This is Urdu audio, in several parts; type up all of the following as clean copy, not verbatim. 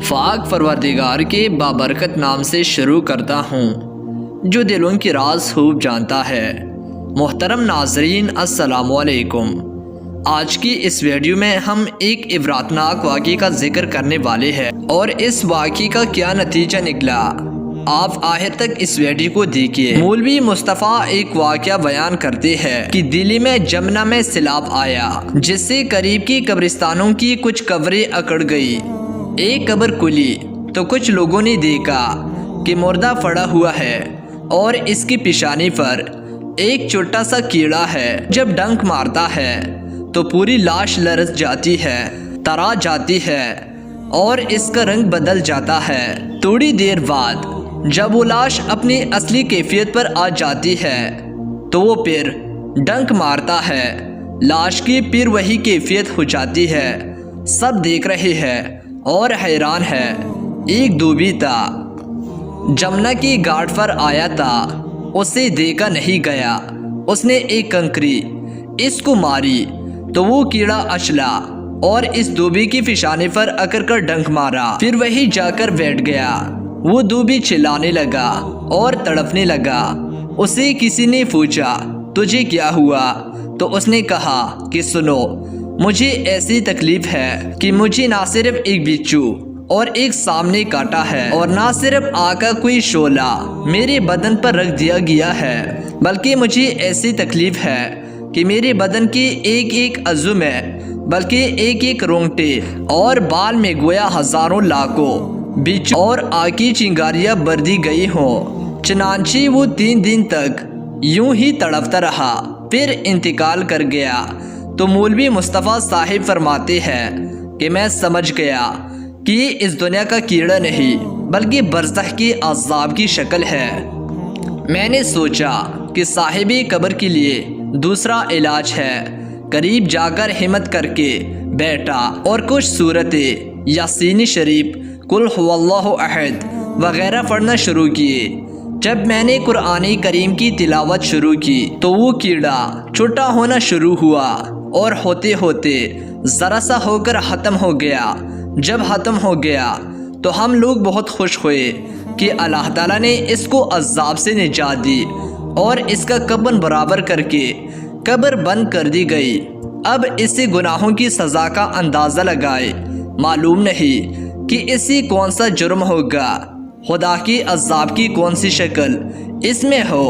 پاک پروردگار کے بابرکت نام سے شروع کرتا ہوں جو دلوں کی راز خوب جانتا ہے۔ محترم ناظرین السلام علیکم۔ آج کی اس ویڈیو میں ہم ایک عبرتناک واقعے کا ذکر کرنے والے ہیں اور اس واقعے کا کیا نتیجہ نکلا، آپ آخر تک اس ویڈیو کو دیکھیے۔ مولوی مصطفیٰ ایک واقعہ بیان کرتے ہیں کہ دلی میں جمنا میں سیلاب آیا جس سے قریب کی قبرستانوں کی کچھ قبریں اکڑ گئی۔ ایک قبر کھلی تو کچھ لوگوں نے دیکھا کہ مردہ پڑا ہوا ہے اور اس کی پیشانی پر ایک چھوٹا سا کیڑا ہے۔ جب ڈنک مارتا ہے تو پوری لاش لرز جاتی ہے، ترا جاتی ہے اور اس کا رنگ بدل جاتا ہے۔ تھوڑی دیر بعد جب وہ لاش اپنی اصلی کیفیت پر آ جاتی ہے تو وہ پھر ڈنک مارتا ہے، لاش کی پھر وہی کیفیت ہو جاتی ہے۔ سب دیکھ رہے ہیں اور حیران ہے۔ ایک دھوبی تھا، جمنا کی گھاٹ پر آیا تھا، اسے دیکھا نہیں گیا۔ اس نے ایک کنکری اس کو ماری تو وہ کیڑا اچھلا اور اس دھوبی کی پیشانی پر اکڑ کر ڈنک مارا، پھر وہی جا کر بیٹھ گیا۔ وہ دھوبی چلانے لگا اور تڑپنے لگا۔ اسے کسی نے پوچھا تجھے کیا ہوا تو اس نے کہا کہ سنو، مجھے ایسی تکلیف ہے کہ مجھے نہ صرف ایک بچھو اور ایک سامنے کاٹا ہے اور نہ صرف آگ کا کوئی شعلہ میرے بدن پر رکھ دیا گیا ہے، بلکہ مجھے ایسی تکلیف ہے کہ میرے بدن کے ایک ایک عضو میں بلکہ ایک ایک رونگٹے اور بال میں گویا ہزاروں لاکھوں بچھو اور آگ کی چنگاریاں بر دی گئی ہوں۔ چنانچہ وہ 3 دن تک یوں ہی تڑپتا رہا، پھر انتقال کر گیا۔ تو مولوی مصطفیٰ صاحب فرماتے ہیں کہ میں سمجھ گیا کہ یہ اس دنیا کا کیڑا نہیں بلکہ برزخ کی عذاب کی شکل ہے۔ میں نے سوچا کہ صاحب قبر کے لیے دوسرا علاج ہے۔ قریب جا کر ہمت کر کے بیٹھا اور کچھ سورتیں یاسین شریف، قل هو اللہ احد وغیرہ پڑھنا شروع کیے۔ جب میں نے قرآن کریم کی تلاوت شروع کی تو وہ کیڑا چھوٹا ہونا شروع ہوا اور ہوتے ہوتے ذرا سا ہو کر ختم ہو گیا۔ جب ختم ہو گیا تو ہم لوگ بہت خوش ہوئے کہ اللہ تعالیٰ نے اس کو عذاب سے نجات دی اور اس کا کفن برابر کر کے قبر بند کر دی گئی۔ اب اس سے گناہوں کی سزا کا اندازہ لگائے، معلوم نہیں کہ اس سے کون سا جرم ہوگا، خدا کی عذاب کی کون سی شکل اس میں ہو،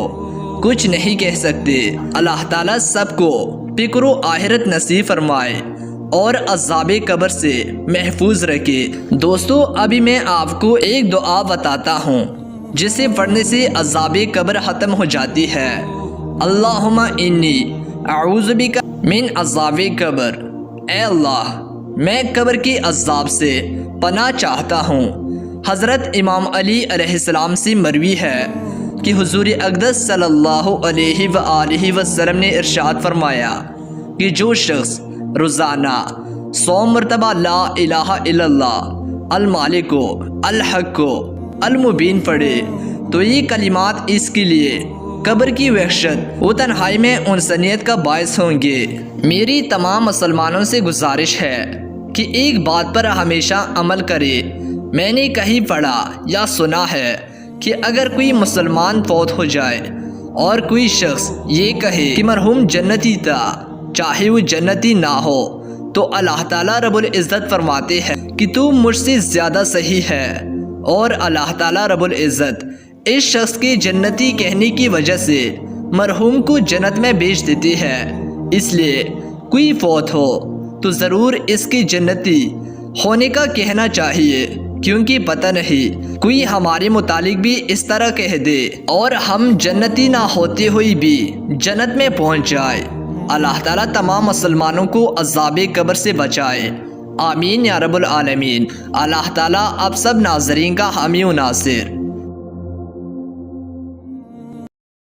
کچھ نہیں کہہ سکتے۔ اللہ تعالیٰ سب کو فکر و آخرت نصیب فرمائے اور عذاب قبر سے محفوظ رکھے۔ دوستو، ابھی میں آپ کو ایک دعا بتاتا ہوں جسے پڑھنے سے عذاب قبر ختم ہو جاتی ہے۔ اللہم انی اعوذ بک من عذاب قبر، اے اللہ میں قبر کی عذاب سے پناہ چاہتا ہوں۔ حضرت امام علی علیہ السلام سے مروی ہے کہ حضور اقدس صلی اللہ علیہ وآلہ وسلم نے ارشاد فرمایا کہ جو شخص روزانہ 100 مرتبہ لا الہ الا اللہ المالک الحق المبین پڑھے تو یہ کلمات اس کے لیے قبر کی وحشت و تنہائی میں انسانیت کا باعث ہوں گے۔ میری تمام مسلمانوں سے گزارش ہے کہ ایک بات پر ہمیشہ عمل کرے۔ میں نے کہیں پڑھا یا سنا ہے کہ اگر کوئی مسلمان فوت ہو جائے اور کوئی شخص یہ کہے کہ مرحوم جنتی تھا چاہے وہ جنتی نہ ہو، تو اللہ تعالیٰ رب العزت فرماتے ہیں کہ تو مجھ سے زیادہ صحیح ہے، اور اللہ تعالیٰ رب العزت اس شخص کے جنتی کہنے کی وجہ سے مرحوم کو جنت میں بھیج دیتے ہیں۔ اس لیے کوئی فوت ہو تو ضرور اس کے جنتی ہونے کا کہنا چاہیے، کیونکہ پتہ نہیں کوئی ہمارے متعلق بھی اس طرح کہہ دے اور ہم جنتی نہ ہوتے ہوئے بھی جنت میں پہنچ جائے۔ اللہ تعالیٰ تمام مسلمانوں کو عذاب قبر سے بچائے، آمین یا رب العالمین۔ اللہ تعالیٰ آپ سب ناظرین کا حامی و ناصر۔